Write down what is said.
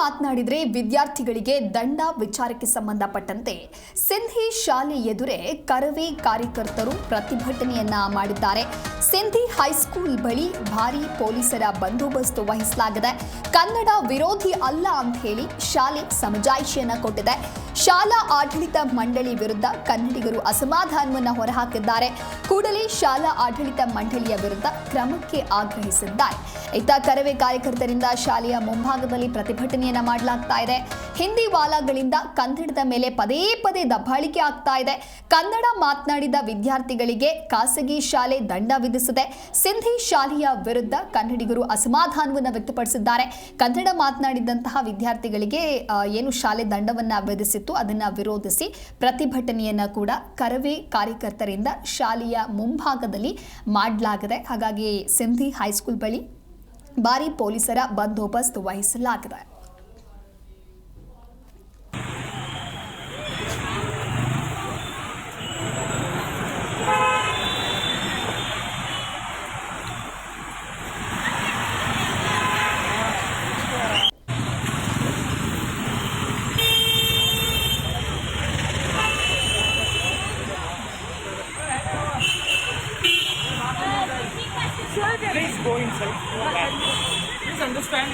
ಮಾತನಾಡಿದರೆ ವಿದ್ಯಾರ್ಥಿಗಳಿಗೆ ದಂಡ ವಿಚಾರಕ್ಕೆ ಸಂಬಂಧಪಟ್ಟಂತೆ ಸಿಂಧಿ ಶಾಲೆ ಎದುರೇ ಕರವೇ ಕಾರ್ಯಕರ್ತರು ಪ್ರತಿಭಟನೆಯನ್ನ ಮಾಡಿದ್ದಾರೆ. ಸಿಂಧಿ ಹೈಸ್ಕೂಲ್ ಬಳಿ ಭಾರೀ ಪೊಲೀಸರ ಬಂದೋಬಸ್ತ್ ವಹಿಸಲಾಗಿದೆ. ಕನ್ನಡ ವಿರೋಧಿ ಅಲ್ಲ ಅಂತ ಹೇಳಿ ಶಾಲೆ ಸಮಜಾಯಿಷಿಯನ್ನ ಕೊಟ್ಟಿದೆ. ಶಾಲಾ ಆಡಳಿತ ಮಂಡಳಿ ವಿರುದ್ಧ ಕನ್ನಡಿಗರು ಅಸಮಾಧಾನವನ್ನು ಹೊರಹಾಕಿದ್ದಾರೆ. ಕೂಡಲೇ ಶಾಲಾ ಆಡಳಿತ ಮಂಡಳಿಯ ವಿರುದ್ಧ ಕ್ರಮಕ್ಕೆ ಆಗ್ರಹಿಸಿದ್ದಾರೆ. ಇತ್ತ ಕರವೇ ಕಾರ್ಯಕರ್ತರಿಂದ ಶಾಲೆಯ ಮುಂಭಾಗದಲ್ಲಿ ಪ್ರತಿಭಟನೆಯನ್ನ ಮಾಡಲಾಗ್ತಾ ಇದೆ. ಹಿಂದಿ ವಾಲಾಗಳಿಂದ ಕನ್ನಡದ ಮೇಲೆ ಪದೇ ಪದೇ ದಬ್ಬಾಳಿಕೆ ಆಗ್ತಾ ಇದೆ. ಕನ್ನಡ ಮಾತನಾಡಿದ ವಿದ್ಯಾರ್ಥಿಗಳಿಗೆ ಖಾಸಗಿ ಶಾಲೆ ದಂಡ ವಿಧಿಸಿದೆ. ಸಿಂಧಿ ಶಾಲೆಯ ವಿರುದ್ಧ ಕನ್ನಡಿಗರು ಅಸಮಾಧಾನವನ್ನು ವ್ಯಕ್ತಪಡಿಸಿದ್ದಾರೆ. ಕನ್ನಡ ಮಾತನಾಡಿದಂತಹ ವಿದ್ಯಾರ್ಥಿಗಳಿಗೆ ಏನು ಶಾಲೆ ದಂಡವನ್ನ ವಿಧಿಸಿತ್ತು ಅದನ್ನ ವಿರೋಧಿಸಿ ಪ್ರತಿಭಟನೆಯನ್ನ ಕೂಡ ಕರವೇ ಕಾರ್ಯಕರ್ತರಿಂದ ಶಾಲೆಯ ಮುಂಭಾಗದಲ್ಲಿ ಮಾಡಲಾಗಿದೆ. ಹಾಗಾಗಿ ಸಿಂಧಿ ಹೈಸ್ಕೂಲ್ ಬಳಿ ಭಾರೀ ಪೊಲೀಸರ ಬಂದೋಬಸ್ತ್ ವಹಿಸಲಾಗಿದೆ. Please go inside. Please understand.